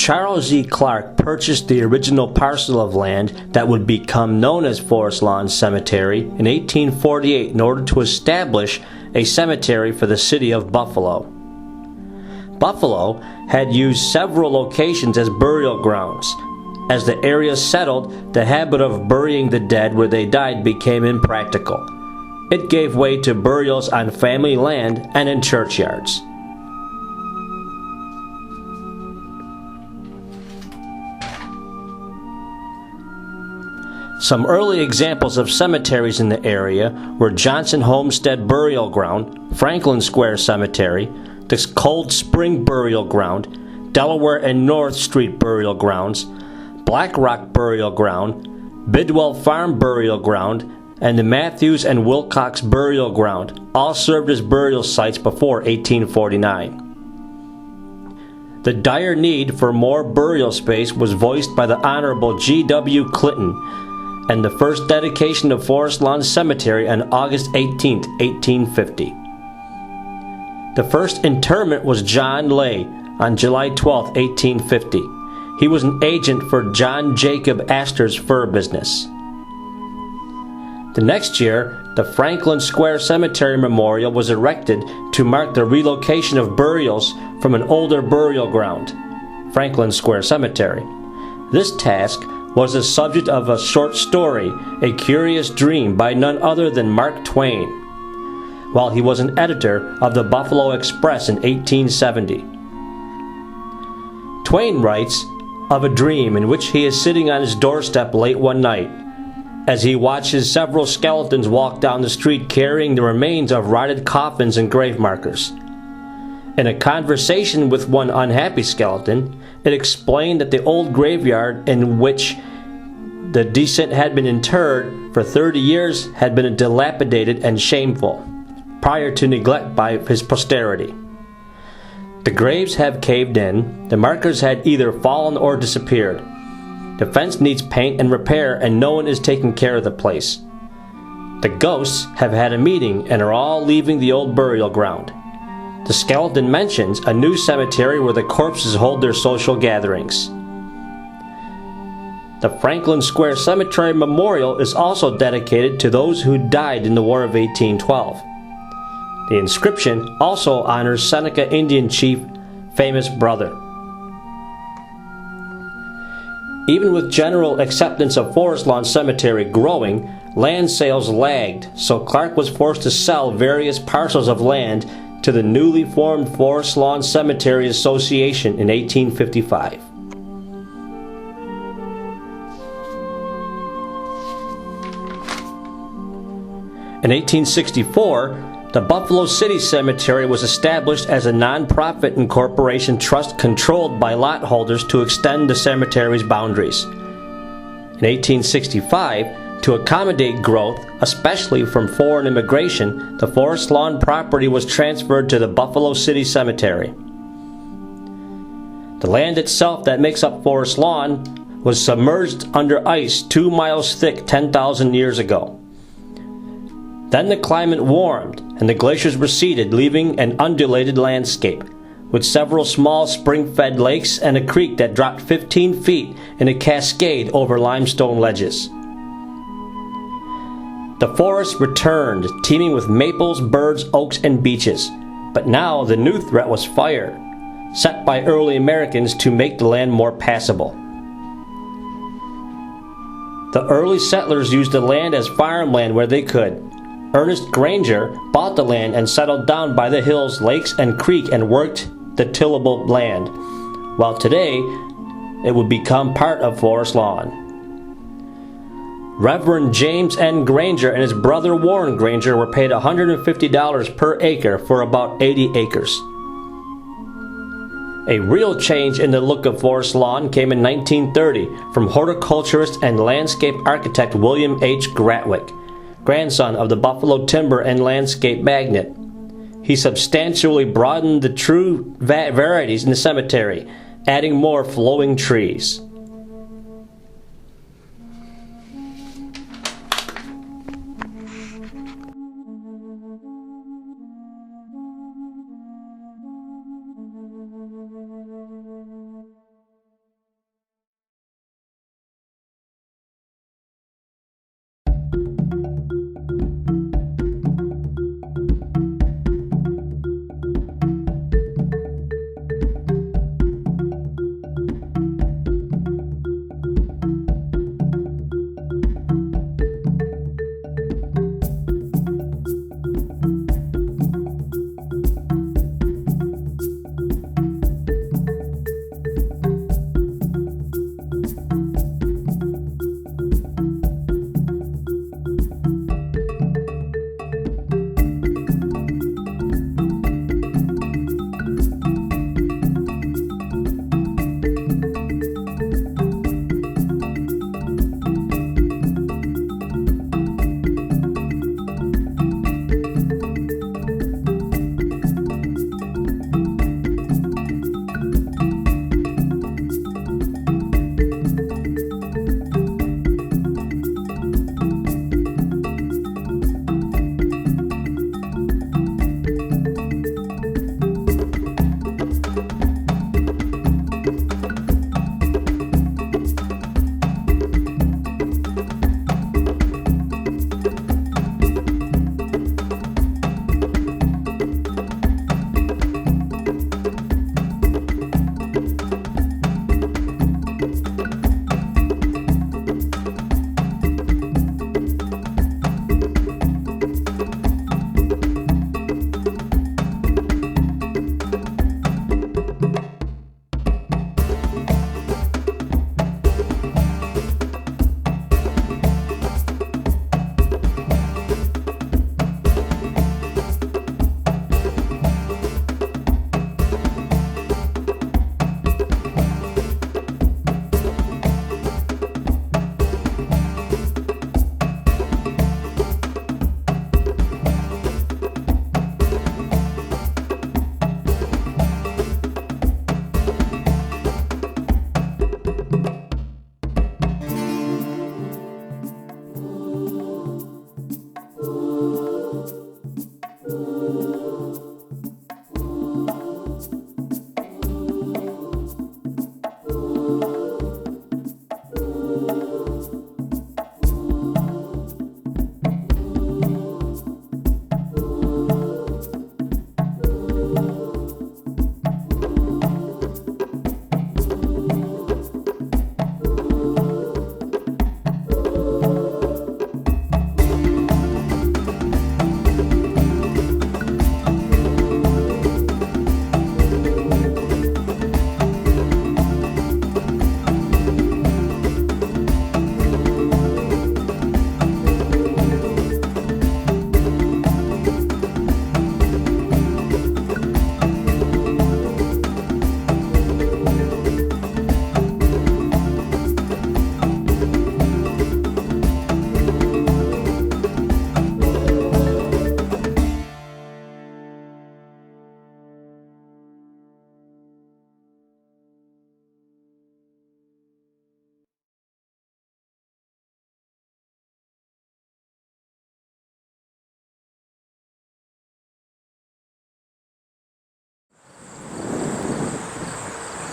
Charles E. Clark purchased the original parcel of land that would become known as Forest Lawn Cemetery in 1848 in order to establish a cemetery for the city of Buffalo. Buffalo had used several locations as burial grounds. As the area settled, the habit of burying the dead where they died became impractical. It gave way to burials on family land and in churchyards. Some early examples of cemeteries in the area were Johnson Homestead Burial Ground, Franklin Square Cemetery, the Cold Spring Burial Ground, Delaware and North Street Burial Grounds, Black Rock Burial Ground, Bidwell Farm Burial Ground, and the Matthews and Wilcox Burial Ground, all served as burial sites before 1849. The dire need for more burial space was voiced by the Honorable G.W. Clinton, and the first dedication of Forest Lawn Cemetery on August 18, 1850. The first interment was John Lay on July 12, 1850. He was an agent for John Jacob Astor's fur business. The next year, the Franklin Square Cemetery Memorial was erected to mark the relocation of burials from an older burial ground, Franklin Square Cemetery. This task was the subject of a short story, A Curious Dream, by none other than Mark Twain, while he was an editor of the Buffalo Express in 1870. Twain writes of a dream in which he is sitting on his doorstep late one night, as he watches several skeletons walk down the street carrying the remains of rotted coffins and grave markers. In a conversation with one unhappy skeleton, it explained that the old graveyard in which the decent had been interred for 30 years had been dilapidated and shameful, prior to neglect by his posterity. The graves have caved in, the markers had either fallen or disappeared. The fence needs paint and repair, and no one is taking care of the place. The ghosts have had a meeting and are all leaving the old burial ground. The skeleton mentions a new cemetery where the corpses hold their social gatherings. The Franklin Square Cemetery Memorial is also dedicated to those who died in the War of 1812. The inscription also honors Seneca Indian chief famous brother. Even with general acceptance of Forest Lawn Cemetery growing, land sales lagged, so Clark was forced to sell various parcels of land to the newly formed Forest Lawn Cemetery Association in 1855. In 1864, the Buffalo City Cemetery was established as a non-profit incorporation trust controlled by lot holders to extend the cemetery's boundaries. In 1865, to accommodate growth, especially from foreign immigration, the Forest Lawn property was transferred to the Buffalo City Cemetery. The land itself that makes up Forest Lawn was submerged under ice 2 miles thick 10,000 years ago. Then the climate warmed and the glaciers receded, leaving an undulated landscape, with several small spring-fed lakes and a creek that dropped 15 feet in a cascade over limestone ledges. The forest returned, teeming with maples, birds, oaks, and beeches. But now the new threat was fire, set by early Americans to make the land more passable. The early settlers used the land as farmland where they could. Ernest Granger bought the land and settled down by the hills, lakes, and creek and worked the tillable land, while today it would become part of Forest Lawn. Reverend James N. Granger and his brother Warren Granger were paid $150 per acre for about 80 acres. A real change in the look of Forest Lawn came in 1930 from horticulturist and landscape architect William H. Gratwick, grandson of the Buffalo timber and landscape magnate. He substantially broadened the true varieties in the cemetery, adding more flowing trees.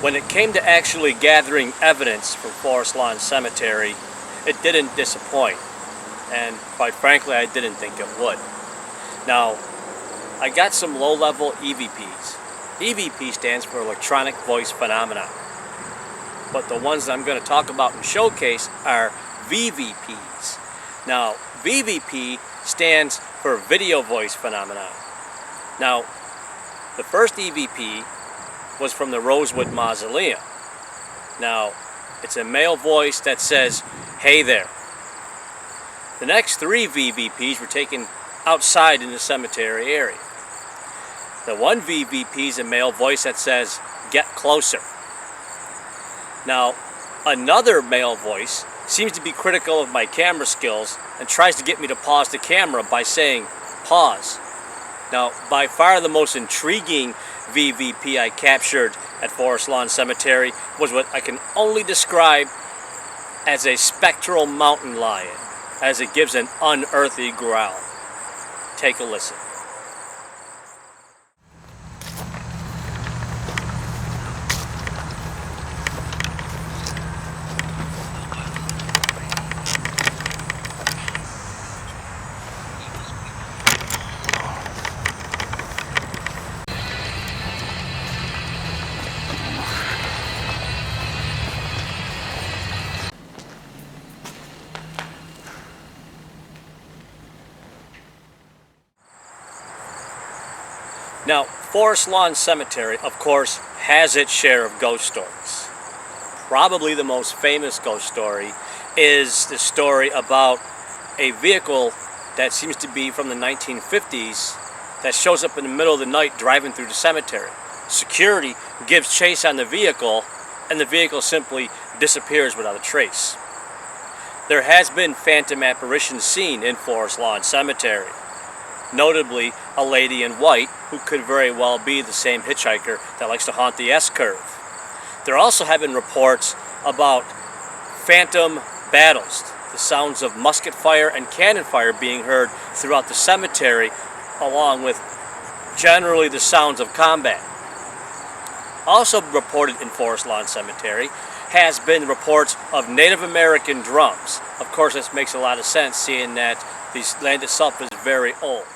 When it came to actually gathering evidence for Forest Lawn Cemetery, it didn't disappoint, and quite frankly I didn't think it would. Now, I got some low-level EVPs. EVP stands for Electronic Voice Phenomena, but the ones that I'm going to talk about and showcase are VVPs. Now, VVP stands for Video Voice Phenomena. Now, the first EVP was from the Rosewood Mausoleum. Now, it's a male voice that says, "Hey there." The next 3 VVPs were taken outside in the cemetery area. The one VVP is a male voice that says, "Get closer." Now, another male voice seems to be critical of my camera skills and tries to get me to pause the camera by saying, "Pause." Now, by far the most intriguing VVP I captured at Forest Lawn Cemetery was what I can only describe as a spectral mountain lion, as it gives an unearthly growl. Take a listen. Now, Forest Lawn Cemetery, of course, has its share of ghost stories. Probably the most famous ghost story is the story about a vehicle that seems to be from the 1950s that shows up in the middle of the night driving through the cemetery. Security gives chase on the vehicle, and the vehicle simply disappears without a trace. There has been phantom apparitions seen in Forest Lawn Cemetery. Notably, a lady in white who could very well be the same hitchhiker that likes to haunt the S-curve. There also have been reports about phantom battles, the sounds of musket fire and cannon fire being heard throughout the cemetery, along with generally the sounds of combat. Also reported in Forest Lawn Cemetery has been reports of Native American drums. Of course, this makes a lot of sense, seeing that the land itself is very old.